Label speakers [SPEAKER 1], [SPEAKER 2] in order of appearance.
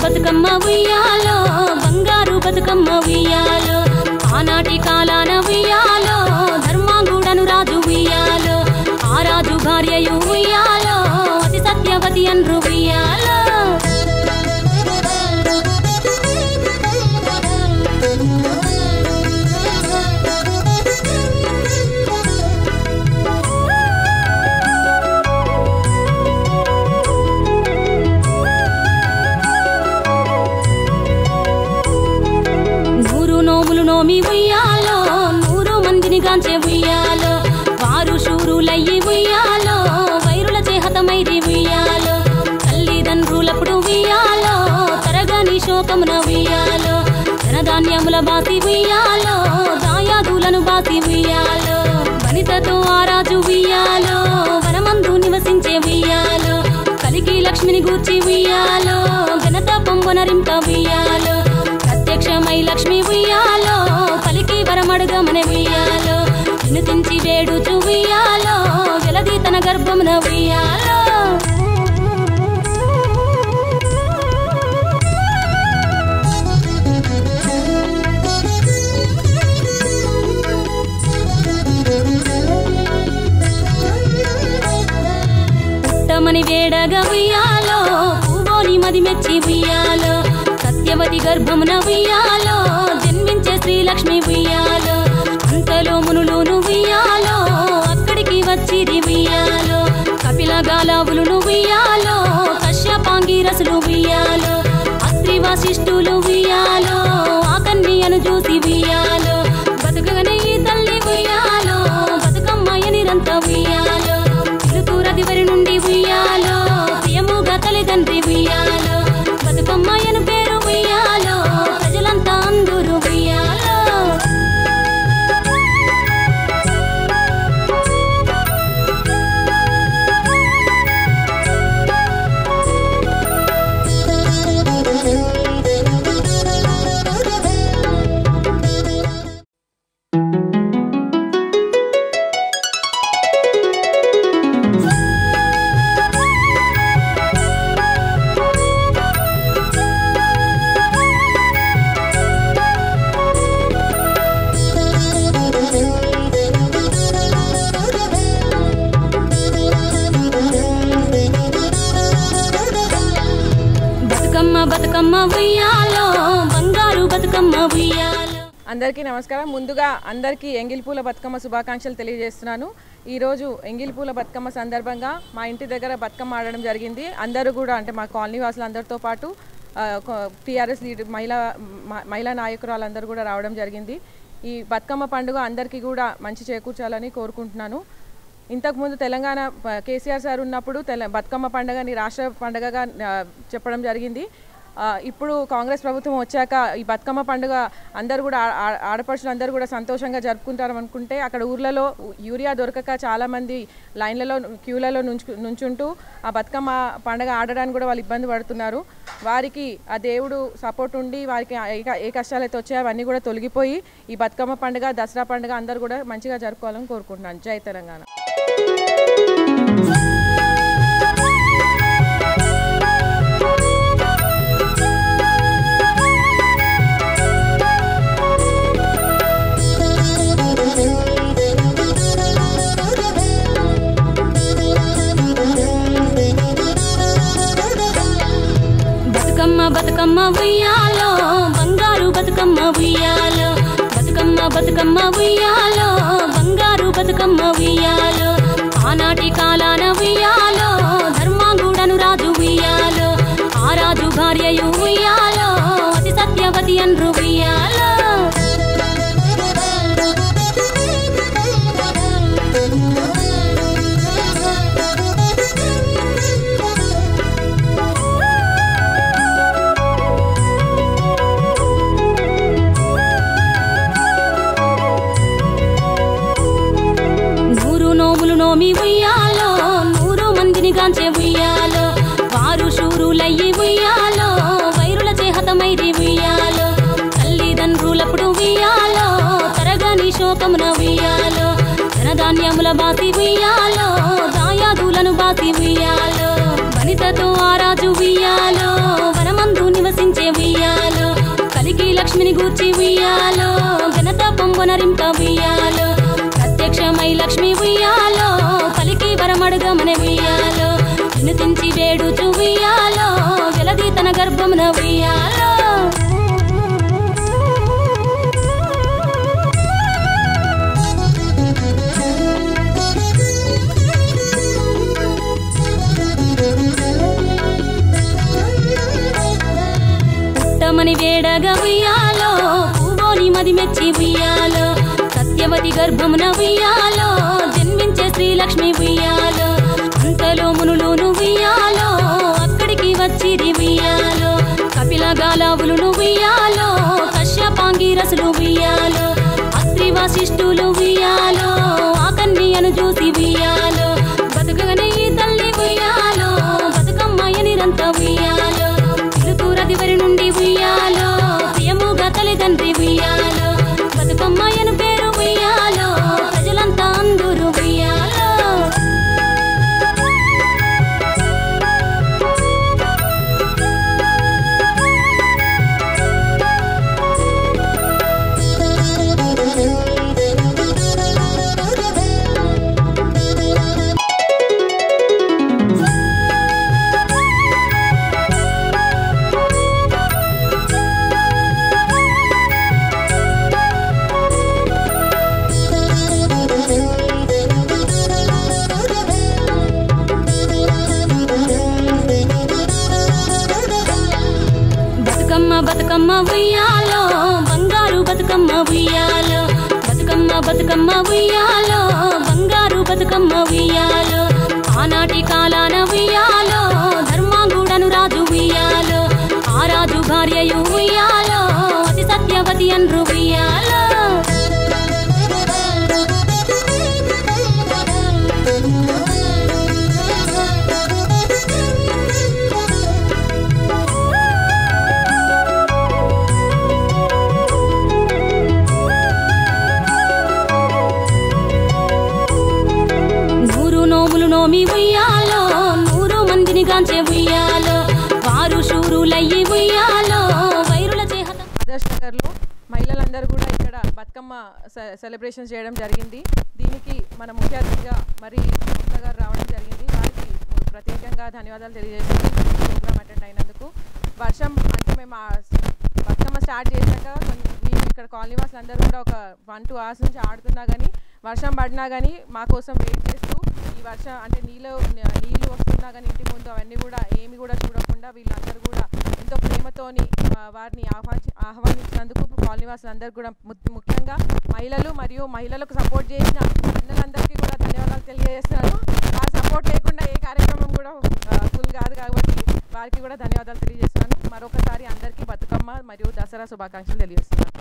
[SPEAKER 1] బతుకమ్మ ఉయ్యాలో బంగారు బతుకమ్మ ఉయ్యాలో ఆనాటి కాలాన ఉయ్యాలో ధర్మాంగుడను రాజు ఉయ్యాలో ఆ రాజు భార్యయు ఉయ్యాలో అతి సత్యవతి అన్రు ఉయ్యాలో నోమి ఉయ్యాలో 100 మందిని గాంచే ఉయ్యాలో వారు శూరులయ్యి ఉయ్యాలో వైరుల చేహతమైరి ఉయ్యాలో తల్లిదండ్రులప్పుడు ఉయ్యాలో తరగని శోకమున ఉయ్యాలో ధనధాన్యముల బాసి ఉయ్యాలో దాయాదులను బాసి ఉయ్యాలో వనితతో ఆరాజు ఉయ్యాలో వనమందు నివసించే ఉయ్యాలో కలికి లక్ష్మిని గూర్చి ఉయ్యాలో ఘనత పొంగొనరింప ఉయ్యాలో ప్రత్యక్షమై లక్ష్మి ఉయ్యాలో పలికి వరమడుగమనే ఉయ్యాలో వినుతించి వేడుచు ఉయ్యాలో వెలది తన గర్భమున ఉయ్యాలో పుట్టమని వేడగా ఉయ్యాలో పూవోని మది మెచ్చి ఉయ్యాలో సత్యవతి గర్భమున ఉయ్యాలో జన్మించే శ్రీలక్ష్మి ఉయ్యాలో అంతలో మునులును ఉయ్యాలో అక్కడికి వచ్చిరి ఉయ్యాలో కపిల గాలావులును ఉయ్యాలో కశ్యపాంగిరసులు ఉయ్యాలో అత్రి వశిష్ఠులు ఉయ్యాలో ఆ కన్యను చూసి ఉయ్యాలో బతుకగనే ఈ తల్లి ఉయ్యాలో బతుకమ్మయ్యనిరంత ఉయ్యాలో పిలుతూరదివరి నుండి ఉయ్యాలో ప్రియముగా తల్లిదండ్రి ఉయ్యాలో బతుకమ్మయ్యను పేరు ఉయ్యాలో ప్రజలంతా అందరూ ఉయ్యాలో బతుకమ్మ ఉయ్యాలో బంగారు బతుకమ్మ ఉయ్యాలో.
[SPEAKER 2] అందరికీ నమస్కారం. ముందుగా అందరికీ ఎంగిల్పూల బతుకమ్మ శుభాకాంక్షలు తెలియజేస్తున్నాను. ఈరోజు ఎంగిల్పూల బతుకమ్మ సందర్భంగా మా ఇంటి దగ్గర బతుకమ్మ ఆడడం జరిగింది. అందరూ కూడా అంటే మా కాలనీ వాసులు అందరితో పాటు టీఆర్ఎస్ లీడర్ మహిళా నాయకురాలందరూ కూడా రావడం జరిగింది. ఈ బతుకమ్మ పండుగ అందరికీ కూడా మంచి చేకూర్చాలని కోరుకుంటున్నాను. ఇంతకుముందు తెలంగాణ కేసీఆర్ సార్ ఉన్నప్పుడు బతుకమ్మ పండుగని రాష్ట్ర పండుగగా చెప్పడం జరిగింది. ఇప్పుడు కాంగ్రెస్ ప్రభుత్వం వచ్చాక ఈ బతుకమ్మ పండుగ అందరూ కూడా ఆడపడుచులు అందరూ కూడా సంతోషంగా జరుపుకుంటారు అనుకుంటే అక్కడ ఊర్లలో యూరియా దొరకక చాలామంది లైన్లలో క్యూలలో నుంచుంటూ ఆ బతుకమ్మ పండుగ ఆడడానికి కూడా వాళ్ళు ఇబ్బంది పడుతున్నారు. వారికి ఆ దేవుడు సపోర్ట్ ఉండి వారికి ఏ కష్టాలు అయితే వచ్చాయో అవన్నీ కూడా తొలగిపోయి ఈ బతుకమ్మ పండుగ దసరా పండుగ అందరూ కూడా మంచిగా జరుపుకోవాలని కోరుకుంటున్నాను. జై తెలంగాణ. బతుకమ్మ ఉయ్యాలో బంగారు బతుకమ్మ ఉయ్యాలో బతుకమ్మ ఉయ్యాలో బంగారు బతుకమ్మ ఉయ్యాలో ఆనాటి కాలాన ఉయ్యాలో ధర్మాంగుడను రాజు ఉయ్యాలో ఆ రాజు భార్యయు ఉయ్యాలో అతి సత్యవతి అన్రు ఉయ్యాలో నోమి ఉయ్యాలో 100 మందిని గాంచే ఉయ్యాలో వారు శూరులయ్యి ఉయ్యాలో వైరుల చేహతమైరి ఉయ్యాలో తల్లిదండ్రులప్పుడు ఉయ్యాలో తరగని శోకమున ఉయ్యాలో ధనధాన్యముల బాసి ఉయ్యాలో దాయాదులను బాసి ఉయ్యాలో వనితతో ఆరాజు ఉయ్యాలో వనమందు
[SPEAKER 1] గూర్చి ఉయ్యాలో ఘనత పొంగునరింప ఉయ్యాలో ప్రత్యక్షమై లక్ష్మి ఉయ్యాలో పలికి వరమడుగమని ఉయ్యాలో వినుతించి వేడుచు ఉయ్యాలో వెలది తన గర్భమున ఉయ్యాలో పుట్టమని వేడగా ఉయ్యాలో పూవోని మది మెచ్చి ఉయ్యాలో సత్యవతి గర్భమున ఉయ్యాలో జన్మించే శ్రీలక్ష్మి ఉయ్యాలో అంతలో మునులును ఉయ్యాలో అక్కడికి వచ్చిరి ఉయ్యాలో కపిల గాలావులు ఉయ్యాలో కశ్యపాంగిరసులు ఉయ్యాలో అత్రి వశిష్ఠులు ఉయ్యాలో ఆ కన్యను చూసి ఉయ్యాలో బతుకగనే ఈ తల్లి ఉయ్యాలో బతుకమ్మయ్య నిరంత ఉయ్యాలో పిలుతూరదివరి నుండి ఉయ్యాలో ప్రియముగా తల్లిదండ్రి ఉయ్యాలో బతుకమ్మయ్యను పేరు ఉయ్యాలో ప్రజలంతా అందరూ ఉయ్యాలో బతుకమ్మ ఉయ్యాలో బంగారు బతుకమ్మ ఉయ్యాలో బతుకమ్మ బతుకమ్మ ఉయ్యాలో బంగారు బతుకమ్మ ఉయ్యాలో ఆనాటి కాలాన ఉయ్యాలో ధర్మాంగుడను రాజు ఉయ్యాలో ఆ రాజు భార్యయు ఉయ్యాలో అతి సత్యవతి అన్రు ఉయ్యాలో నోమి ఉయ్యాలో 100 మందిని గాంచే ఉయ్యాలో వారు శూరులయ్యి ఉయ్యాలో వైరుల చేహత
[SPEAKER 2] ఆదర్శ్ నగర్లో మహిళలందరూ కూడా ఇక్కడ బతుకమ్మ సెలబ్రేషన్ చేయడం జరిగింది. దీనికి మన ముఖ్య అతిథిగా మరి మమతా గారు రావడం జరిగింది. వారికి ప్రత్యేకంగా ధన్యవాదాలు తెలియజేస్తున్నాను ప్రోగ్రామ్ అటెండ్ అయినందుకు. వర్షం అంటే మేము బతుకమ్మ స్టార్ట్ చేశాక మేము ఇక్కడ కాలనీ వాసులందరూ కూడా ఒక 1-2 hours నుంచి ఆడుతున్నా కానీ వర్షం పడినా కానీ మా కోసం వెయిట్ చేస్తూ ఈ వర్షం అంటే నీళ్ళు వస్తున్నా కానీ ఇంటి ముందు అవన్నీ కూడా ఏమి కూడా చూడకుండా వీళ్ళందరూ కూడా ఎంతో ప్రేమతోని వారిని ఆహ్వానించినందుకు కాలనీ వాసులందరూ కూడా ముఖ్యంగా మహిళలు మరియు మహిళలకు సపోర్ట్ చేసిన అన్నలందరికీ కూడా ధన్యవాదాలు తెలియజేస్తున్నాను. వారి సపోర్ట్ లేకుండా ఏ కార్యక్రమం కూడా ఫుల్ కాదు కాబట్టి వారికి కూడా ధన్యవాదాలు తెలియజేస్తున్నాను. మరొకసారి అందరికీ బతుకమ్మ మరియు దసరా శుభాకాంక్షలు తెలియజేస్తున్నాను.